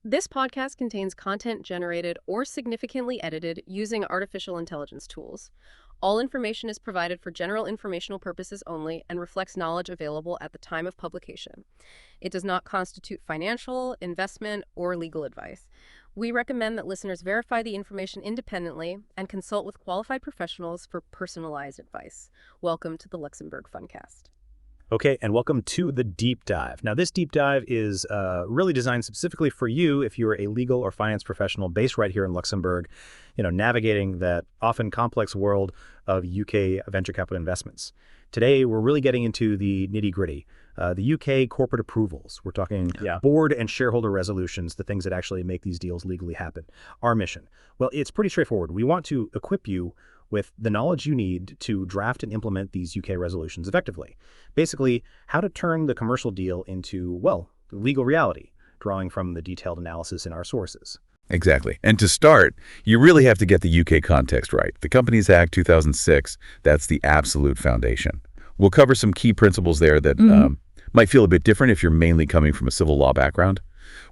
This podcast contains content generated or significantly edited using artificial intelligence tools. All information is provided for general informational purposes only and reflects knowledge available at the time of publication. It does not constitute financial, investment, or legal advice. We recommend that listeners verify the information independently and consult with qualified professionals for personalized advice. Welcome to the Luxembourg Fundcast. Okay, and welcome to the deep dive. Now, this deep dive is really designed specifically for you if you're a legal or finance professional based right here in Luxembourg, navigating that often complex world of UK venture capital investments. Today, we're really getting into the nitty-gritty. The UK corporate approvals. We're talking board and shareholder resolutions, the things that actually make these deals legally happen. Our mission. Well, it's pretty straightforward. We want to equip you with the knowledge you need to draft and implement these UK resolutions effectively. Basically, how to turn the commercial deal into, well, legal reality, drawing from the detailed analysis in our sources. Exactly. And to start, you really have to get the UK context right. The Companies Act 2006, that's the absolute foundation. We'll cover some key principles there that might feel a bit different if you're mainly coming from a civil law background.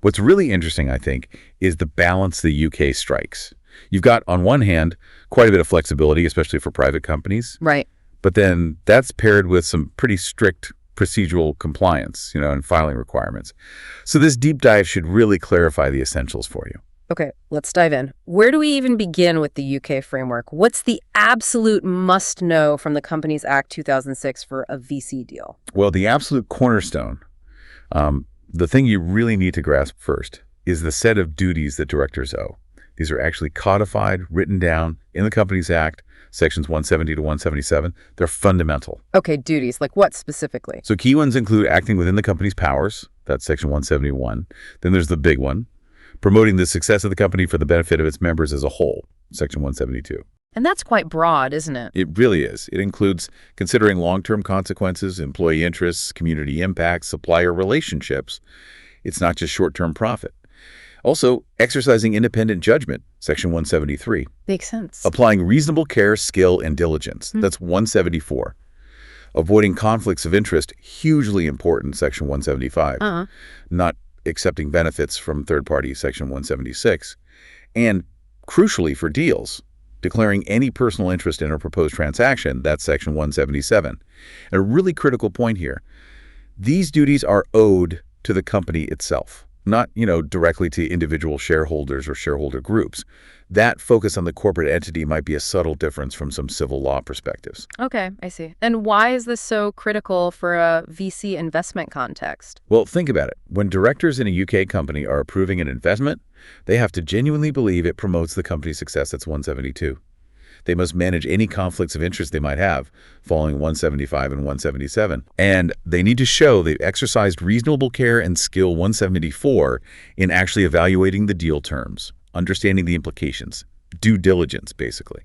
What's really interesting, I think, is the balance the UK strikes. You've got, on one hand, quite a bit of flexibility, especially for private companies. Right. But then that's paired with some pretty strict procedural compliance, and filing requirements. So this deep dive should really clarify the essentials for you. Okay, let's dive in. Where do we even begin with the UK framework? What's the absolute must-know from the Companies Act 2006 for a VC deal? Well, the absolute cornerstone, the thing you really need to grasp first, is the set of duties that directors owe. These are actually codified, written down in the Companies Act, sections 170 to 177. They're fundamental. Okay, duties. Like what specifically? So key ones include acting within the company's powers. That's section 171. Then there's the big one, promoting the success of the company for the benefit of its members as a whole, section 172. And that's quite broad, isn't it? It really is. It includes considering long-term consequences, employee interests, community impacts, supplier relationships. It's not just short-term profit. Also, exercising independent judgment, section 173. Makes sense. Applying reasonable care, skill, and diligence. That's 174. Avoiding conflicts of interest, hugely important, section 175. Not accepting benefits from third parties, section 176. And crucially for deals, declaring any personal interest in a proposed transaction, that's section 177. And a really critical point here, these duties are owed to the company itself. Not, directly to individual shareholders or shareholder groups. That focus on the corporate entity might be a subtle difference from some civil law perspectives. Okay, I see. And why is this so critical for a VC investment context? Well, think about it. When directors in a UK company are approving an investment, they have to genuinely believe it promotes the company's success. That's 172. They must manage any conflicts of interest they might have, following 175 and 177. And they need to show they've exercised reasonable care and skill, 174, in actually evaluating the deal terms, understanding the implications, due diligence, basically.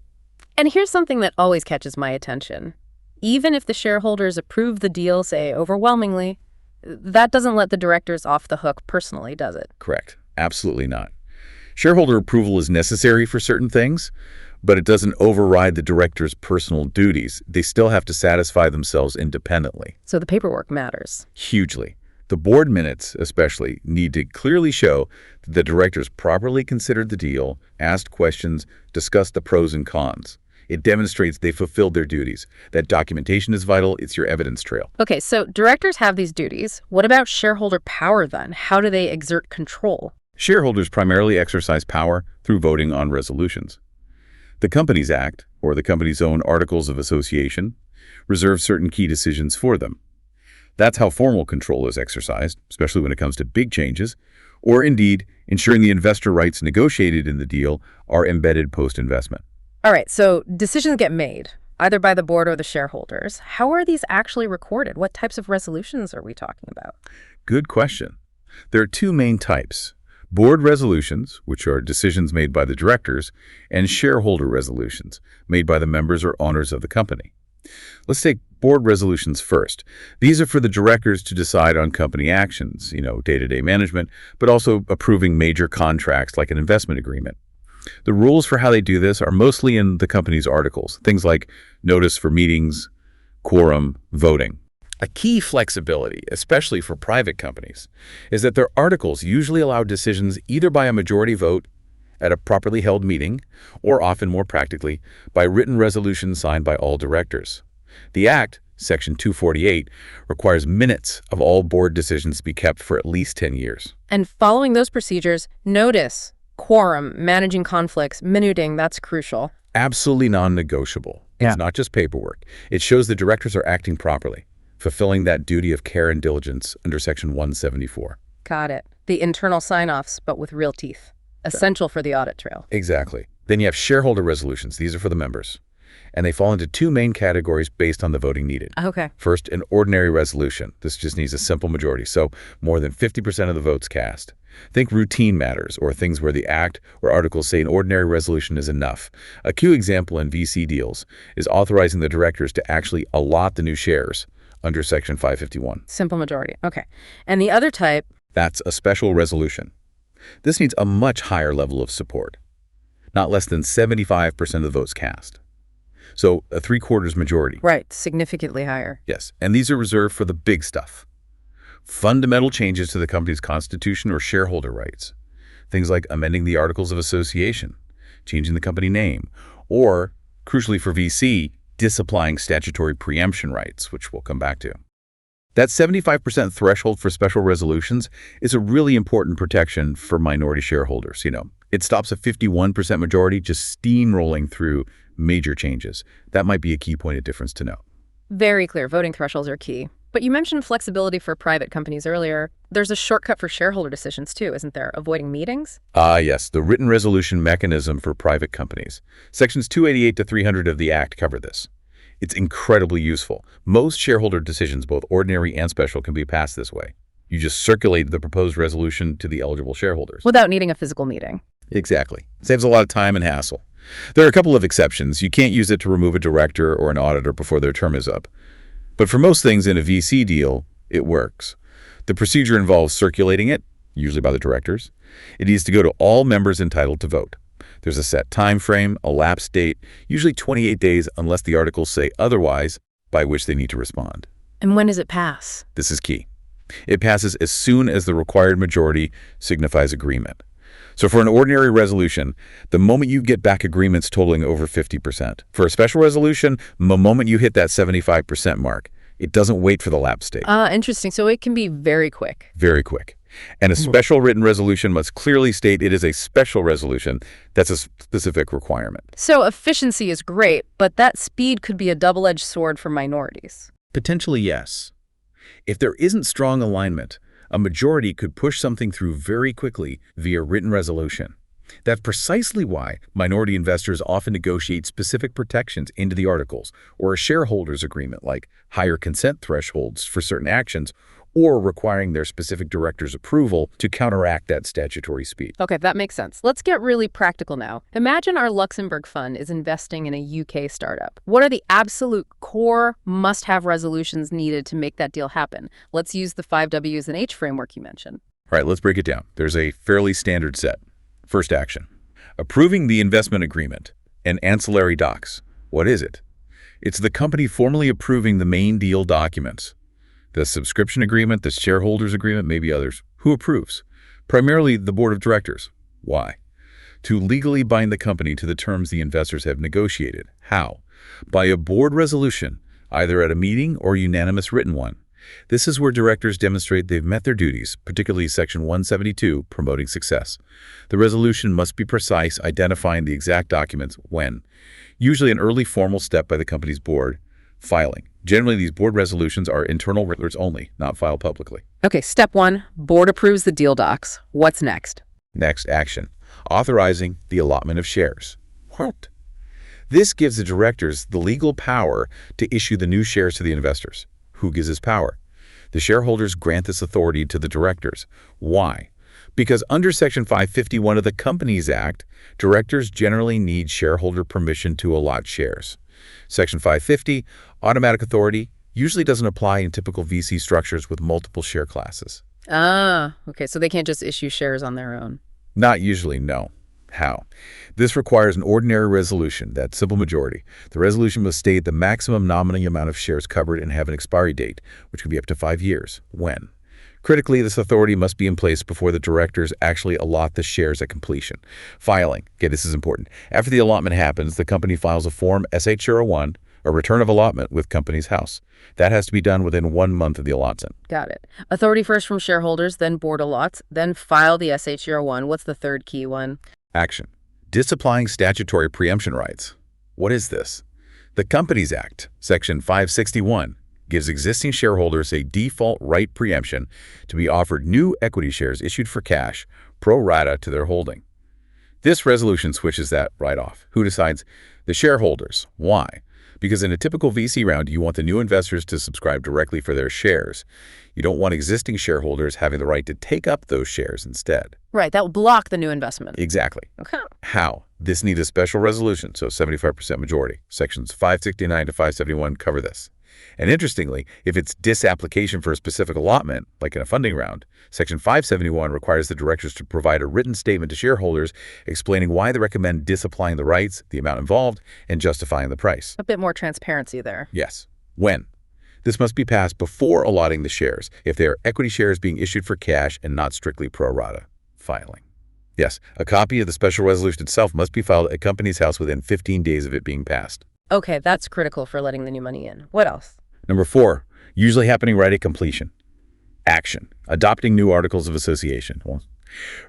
And here's something that always catches my attention. Even if the shareholders approve the deal, say, overwhelmingly, that doesn't let the directors off the hook personally, does it? Correct. Absolutely not. Shareholder approval is necessary for certain things, but it doesn't override the director's personal duties. They still have to satisfy themselves independently. So the paperwork matters. Hugely. The board minutes, especially, need to clearly show that the directors properly considered the deal, asked questions, discussed the pros and cons. It demonstrates they fulfilled their duties. That documentation is vital. It's your evidence trail. Okay, so directors have these duties. What about shareholder power then? How do they exert control? Shareholders primarily exercise power through voting on resolutions. The Companies Act, or the company's own Articles of Association, reserves certain key decisions for them. That's how formal control is exercised, especially when it comes to big changes, or indeed, ensuring the investor rights negotiated in the deal are embedded post-investment. All right, so decisions get made, either by the board or the shareholders. How are these actually recorded? What types of resolutions are we talking about? Good question. There are two main types. Board resolutions, which are decisions made by the directors, and shareholder resolutions, made by the members or owners of the company. Let's take board resolutions first. These are for the directors to decide on company actions, day-to-day management, but also approving major contracts like an investment agreement. The rules for how they do this are mostly in the company's articles, things like notice for meetings, quorum, voting. A key flexibility, especially for private companies, is that their articles usually allow decisions either by a majority vote at a properly held meeting, or often more practically, by written resolution signed by all directors. The Act, Section 248, requires minutes of all board decisions to be kept for at least 10 years. And following those procedures, notice, quorum, managing conflicts, minuting, that's crucial. Absolutely non-negotiable. Yeah. It's not just paperwork. It shows the directors are acting properly, fulfilling that duty of care and diligence under Section 174. Got it. The internal sign-offs, but with real teeth. Essential for the audit trail. Exactly. Then you have shareholder resolutions. These are for the members. And they fall into two main categories based on the voting needed. Okay. First, an ordinary resolution. This just needs a simple majority, so more than 50% of the votes cast. Think routine matters, or things where the Act or articles say an ordinary resolution is enough. A key example in VC deals is authorizing the directors to actually allot the new shares under Section 551. Simple majority. Okay. And the other type? That's a special resolution. This needs a much higher level of support, not less than 75% of the votes cast. So a 3/4 majority. Right, significantly higher. Yes, and these are reserved for the big stuff. Fundamental changes to the company's constitution or shareholder rights. Things like amending the Articles of Association, changing the company name, or, crucially for VC, disapplying statutory preemption rights, which we'll come back to. That 75% threshold for special resolutions is a really important protection for minority shareholders. It stops a 51% majority just steamrolling through major changes. That might be a key point of difference to know. Very clear. Voting thresholds are key. But you mentioned flexibility for private companies earlier. There's a shortcut for shareholder decisions too, isn't there? Avoiding meetings? Yes, the written resolution mechanism for private companies. Sections 288 to 300 of the Act cover this. It's incredibly useful. Most shareholder decisions, both ordinary and special, can be passed this way. You just circulate the proposed resolution to the eligible shareholders. Without needing a physical meeting. Exactly. Saves a lot of time and hassle. There are a couple of exceptions. You can't use it to remove a director or an auditor before their term is up. But for most things in a VC deal, it works. The procedure involves circulating it, usually by the directors. It needs to go to all members entitled to vote. There's a set time frame, a lapse date, usually 28 days unless the articles say otherwise, by which they need to respond. And when does it pass? This is key. It passes as soon as the required majority signifies agreement. So for an ordinary resolution, the moment you get back agreements totaling over 50%. For a special resolution, the moment you hit that 75% mark. It doesn't wait for the lapse date. Interesting. So it can be very quick. Very quick. And a special written resolution must clearly state it is a special resolution. That's a specific requirement. So efficiency is great, but that speed could be a double-edged sword for minorities. Potentially, yes. If there isn't strong alignment, a majority could push something through very quickly via written resolution. That's precisely why minority investors often negotiate specific protections into the articles, or a shareholders agreement like higher consent thresholds for certain actions, or requiring their specific director's approval to counteract that statutory speed. Okay, that makes sense. Let's get really practical now. Imagine our Luxembourg fund is investing in a UK startup. What are the absolute core must-have resolutions needed to make that deal happen? Let's use the 5 W's and H framework you mentioned. All right, let's break it down. There's a fairly standard set. First action, approving the investment agreement and ancillary docs. What is it? It's the company formally approving the main deal documents. The subscription agreement, the shareholders agreement, maybe others. Who approves? Primarily the board of directors. Why? To legally bind the company to the terms the investors have negotiated. How? By a board resolution, either at a meeting or unanimous written one. This is where directors demonstrate they've met their duties, particularly Section 172, promoting success. The resolution must be precise, identifying the exact documents when. Usually an early formal step by the company's board. Filing. Generally, these board resolutions are internal records only, not filed publicly. Okay, step 1, board approves the deal docs. What's next? Next action, authorizing the allotment of shares. What? This gives the directors the legal power to issue the new shares to the investors. Who gives this power? The shareholders grant this authority to the directors. Why? Because under Section 551 of the Companies Act, directors generally need shareholder permission to allot shares. Section 550, automatic authority, usually doesn't apply in typical VC structures with multiple share classes. Okay, so they can't just issue shares on their own. Not usually, no. How? This requires an ordinary resolution, that simple majority. The resolution must state the maximum nominal amount of shares covered and have an expiry date, which could be up to 5 years. When? Critically, this authority must be in place before the directors actually allot the shares at completion. Filing. Okay, this is important. After the allotment happens, the company files a Form SH01, a return of allotment, with Companies House. That has to be done within 1 month of the allotment. Got it. Authority first from shareholders, then board allots, then file the SH01. What's the third key one? Action. Disapplying statutory preemption rights. What is this? The Companies Act, Section 561, gives existing shareholders a default right preemption to be offered new equity shares issued for cash pro rata to their holding. This resolution switches that right off. Who decides? The shareholders. Why? Because in a typical VC round, you want the new investors to subscribe directly for their shares. You don't want existing shareholders having the right to take up those shares instead. Right, that will block the new investment. Exactly. Okay. How? This needs a special resolution, so 75% majority. Sections 569 to 571 cover this. And interestingly, if it's disapplication for a specific allotment, like in a funding round, Section 571 requires the directors to provide a written statement to shareholders explaining why they recommend disapplying the rights, the amount involved, and justifying the price. A bit more transparency there. Yes. When? This must be passed before allotting the shares, if they are equity shares being issued for cash and not strictly pro rata. Filing. Yes, a copy of the special resolution itself must be filed at Companies House within 15 days of it being passed. Okay, that's critical for letting the new money in. What else? Number 4, usually happening right at completion. Action. Adopting new articles of association.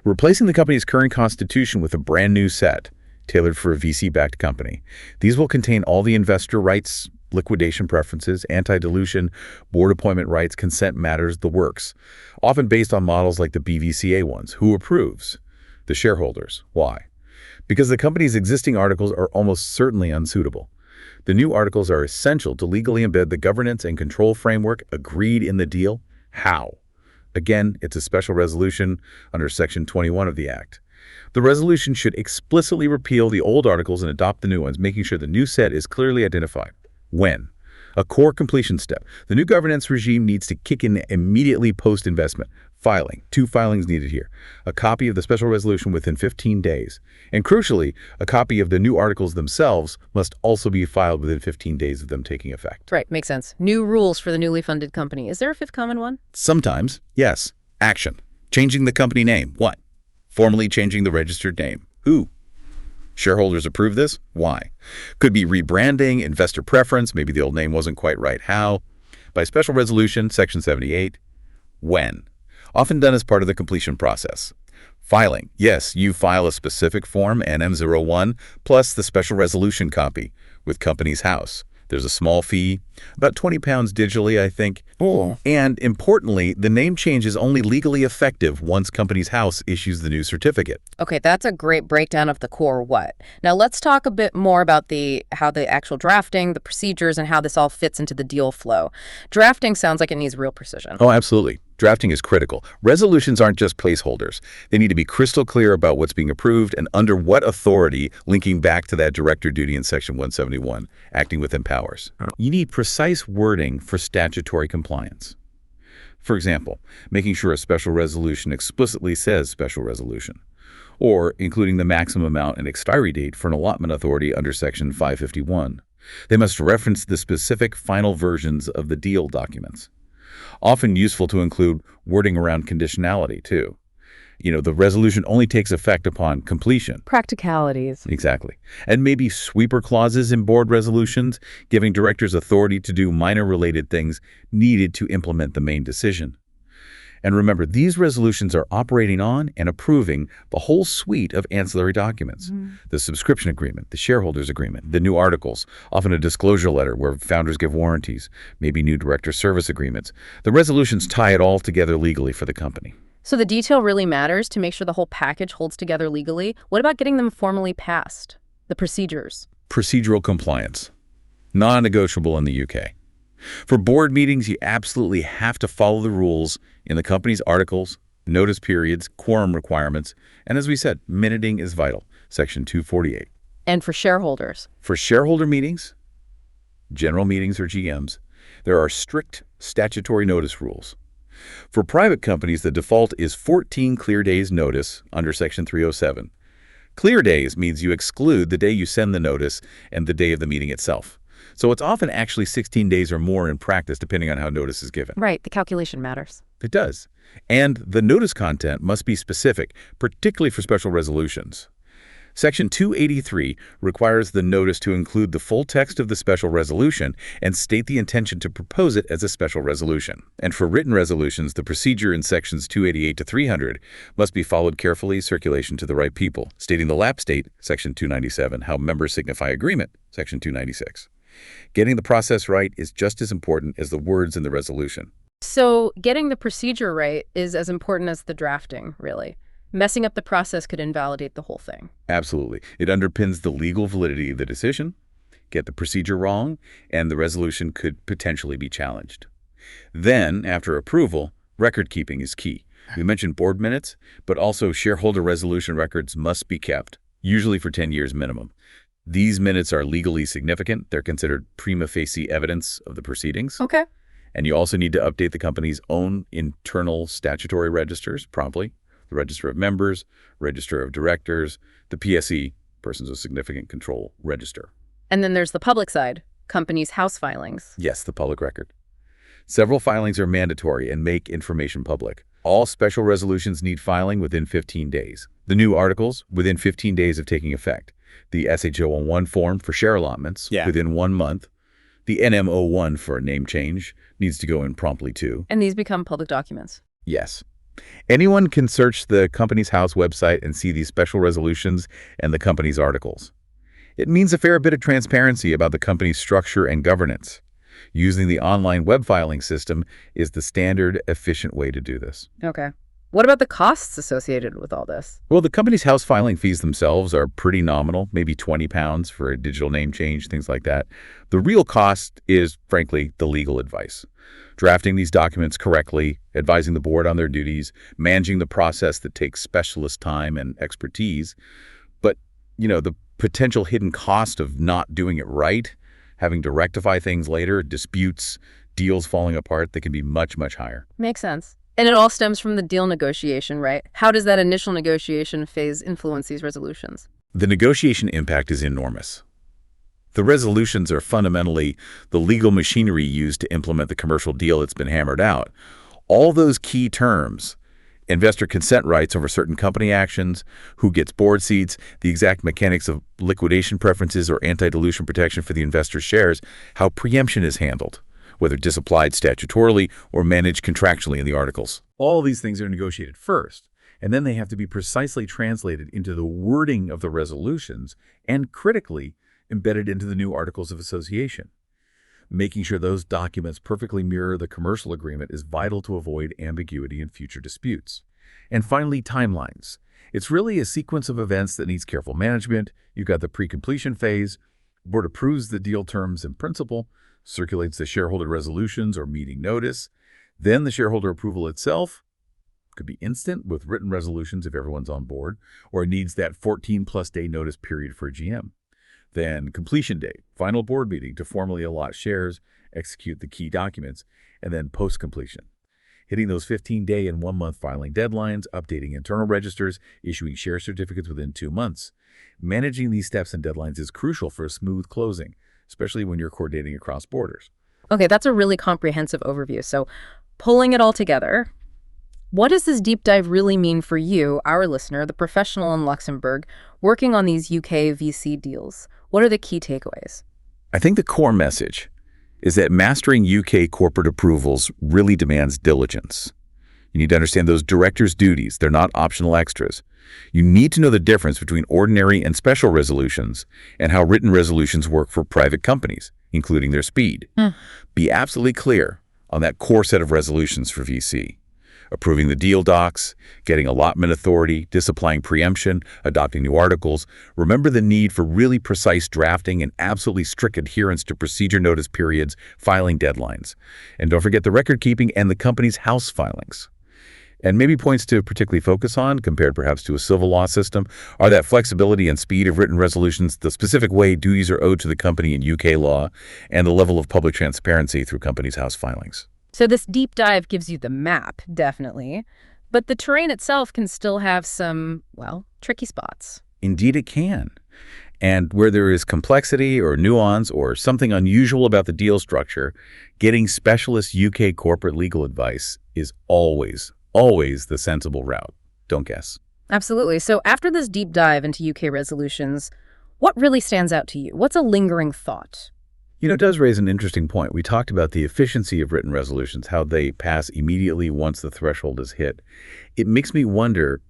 Replacing the company's current constitution with a brand new set, tailored for a VC-backed company. These will contain all the investor rights, liquidation preferences, anti-dilution, board appointment rights, consent matters, the works, often based on models like the BVCA ones. Who approves? The shareholders. Why? Because the company's existing articles are almost certainly unsuitable. The new articles are essential to legally embed the governance and control framework agreed in the deal. How? Again, it's a special resolution under Section 21 of the Act. The resolution should explicitly repeal the old articles and adopt the new ones, making sure the new set is clearly identified. When? A core completion step. The new governance regime needs to kick in immediately post-investment. Filing. 2 filings needed here. A copy of the special resolution within 15 days. And crucially, a copy of the new articles themselves must also be filed within 15 days of them taking effect. Right, makes sense. New rules for the newly funded company. Is there a fifth common one? Sometimes, yes. Action. Changing the company name. What? Formally changing the registered name. Who? Shareholders approve this? Why? Could be rebranding, investor preference, maybe the old name wasn't quite right. How? By special resolution, Section 78. When? Often done as part of the completion process. Filing. Yes, you file a specific form, NM01, plus the special resolution copy with Companies House. There's a small fee, about £20 digitally, I think. Oh. And importantly, the name change is only legally effective once Companies House issues the new certificate. Okay, that's a great breakdown of the core what. Now let's talk a bit more about how the actual drafting, the procedures, and how this all fits into the deal flow. Drafting sounds like it needs real precision. Oh, absolutely. Drafting is critical. Resolutions aren't just placeholders. They need to be crystal clear about what's being approved and under what authority, linking back to that director duty in Section 171, acting within powers. You need precise wording for statutory compliance. For example, making sure a special resolution explicitly says special resolution, or including the maximum amount and expiry date for an allotment authority under Section 551. They must reference the specific final versions of the deal documents. Often useful to include wording around conditionality, too. The resolution only takes effect upon completion. Practicalities. Exactly. And maybe sweeper clauses in board resolutions, giving directors authority to do minor related things needed to implement the main decision. And remember, these resolutions are operating on and approving the whole suite of ancillary documents. The subscription agreement, the shareholders agreement, the new articles, often a disclosure letter where founders give warranties, maybe new director service agreements. The resolutions tie it all together legally for the company. So the detail really matters to make sure the whole package holds together legally. What about getting them formally passed? The procedures. Procedural compliance. Non-negotiable in the UK. For board meetings, you absolutely have to follow the rules in the company's articles, notice periods, quorum requirements, and as we said, minuting is vital, Section 248. And for shareholders? For shareholder meetings, general meetings or GMs, there are strict statutory notice rules. For private companies, the default is 14 clear days notice under Section 307. Clear days means you exclude the day you send the notice and the day of the meeting itself. So it's often actually 16 days or more in practice, depending on how notice is given. Right, the calculation matters. It does. And the notice content must be specific, particularly for special resolutions. Section 283 requires the notice to include the full text of the special resolution and state the intention to propose it as a special resolution. And for written resolutions, the procedure in sections 288 to 300 must be followed carefully, circulation to the right people, stating the lapse date, section 297, how members signify agreement, section 296. Getting the process right is just as important as the words in the resolution. So getting the procedure right is as important as the drafting, really. Messing up the process could invalidate the whole thing. Absolutely. It underpins the legal validity of the decision. Get the procedure wrong, and the resolution could potentially be challenged. Then, after approval, record keeping is key. We mentioned board minutes, but also shareholder resolution records must be kept, usually for 10 years minimum. These minutes are legally significant. They're considered prima facie evidence of the proceedings. Okay. And you also need to update the company's own internal statutory registers promptly. The Register of Members, Register of Directors, the PSE, Persons of Significant Control Register. And then there's the public side, companies' house filings. Yes, the public record. Several filings are mandatory and make information public. All special resolutions need filing within 15 days. The new articles within 15 days of taking effect. The SH-01 form for share allotments within 1 month. The NM-01 for a name change needs to go in promptly too. And these become public documents. Yes. Anyone can search the Companies House website and see these special resolutions and the company's articles. It means a fair bit of transparency about the company's structure and governance. Using the online web filing system is the standard, efficient way to do this. Okay. What about the costs associated with all this? Well, the Companies House filing fees themselves are pretty nominal, maybe £20 for a digital name change, things like that. The real cost is, frankly, the legal advice. Drafting these documents correctly, advising the board on their duties, managing the process that takes specialist time and expertise. But, the potential hidden cost of not doing it right, having to rectify things later, disputes, deals falling apart, they can be much, much higher. Makes sense. And it all stems from the deal negotiation, right? How does that initial negotiation phase influence these resolutions? The negotiation impact is enormous. The resolutions are fundamentally the legal machinery used to implement the commercial deal that's been hammered out. All those key terms, investor consent rights over certain company actions, who gets board seats, the exact mechanics of liquidation preferences or anti-dilution protection for the investor's shares, how preemption is handled, whether disapplied statutorily or managed contractually in the articles. All these things are negotiated first, and then they have to be precisely translated into the wording of the resolutions and, critically, embedded into the new Articles of Association. Making sure those documents perfectly mirror the commercial agreement is vital to avoid ambiguity in future disputes. And finally, timelines. It's really a sequence of events that needs careful management. You've got the pre-completion phase. Board approves the deal terms in principle, circulates the shareholder resolutions or meeting notice. Then the shareholder approval itself could be instant with written resolutions if everyone's on board, or it needs that 14-plus day notice period for a GM. Then completion date, final board meeting to formally allot shares, execute the key documents, and then post-completion. Hitting those 15-day and 1-month filing deadlines, updating internal registers, issuing share certificates within 2 months. Managing these steps and deadlines is crucial for a smooth closing, especially when you're coordinating across borders. Okay, that's a really comprehensive overview. So pulling it all together, what does this deep dive really mean for you, our listener, the professional in Luxembourg, working on these UK VC deals? What are the key takeaways? I think the core message is that mastering UK corporate approvals really demands diligence. You need to understand those directors' duties. They're not optional extras. You need to know the difference between ordinary and special resolutions and how written resolutions work for private companies, including their speed. Be absolutely clear on that core set of resolutions for VC. Approving the deal docs, getting allotment authority, disapplying preemption, adopting new articles. Remember the need for really precise drafting and absolutely strict adherence to procedure notice periods, filing deadlines. And don't forget the record keeping and the company's house filings. And maybe points to particularly focus on, compared perhaps to a civil law system, are that flexibility and speed of written resolutions, the specific way duties are owed to the company in UK law, and the level of public transparency through companies' house filings. So this deep dive gives you the map, definitely, but the terrain itself can still have some, tricky spots. Indeed, it can. And where there is complexity or nuance or something unusual about the deal structure, getting specialist UK corporate legal advice is always, always the sensible route. Don't guess. Absolutely. So after this deep dive into UK resolutions, what really stands out to you? What's a lingering thought? It does raise an interesting point. We talked about the efficiency of written resolutions, how they pass immediately once the threshold is hit. It makes me wonder,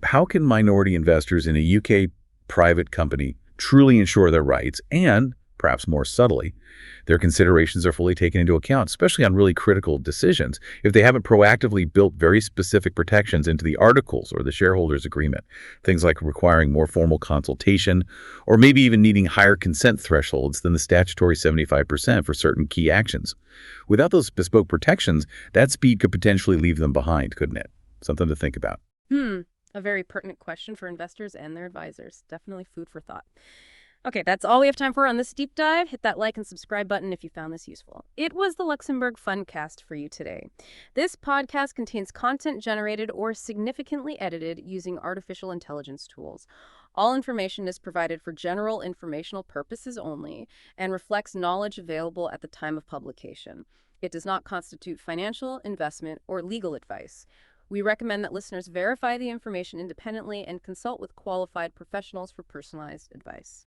how can minority investors in a UK private company truly ensure their rights and, perhaps more subtly, their considerations are fully taken into account, especially on really critical decisions, if they haven't proactively built very specific protections into the articles or the shareholders agreement, things like requiring more formal consultation or maybe even needing higher consent thresholds than the statutory 75% for certain key actions. Without those bespoke protections, that speed could potentially leave them behind, couldn't it? Something to think about. A very pertinent question for investors and their advisors. Definitely food for thought. Okay, that's all we have time for on this deep dive. Hit that like and subscribe button if you found this useful. It was the Luxembourg Fundcast for you today. This podcast contains content generated or significantly edited using artificial intelligence tools. All information is provided for general informational purposes only and reflects knowledge available at the time of publication. It does not constitute financial, investment, or legal advice. We recommend that listeners verify the information independently and consult with qualified professionals for personalized advice.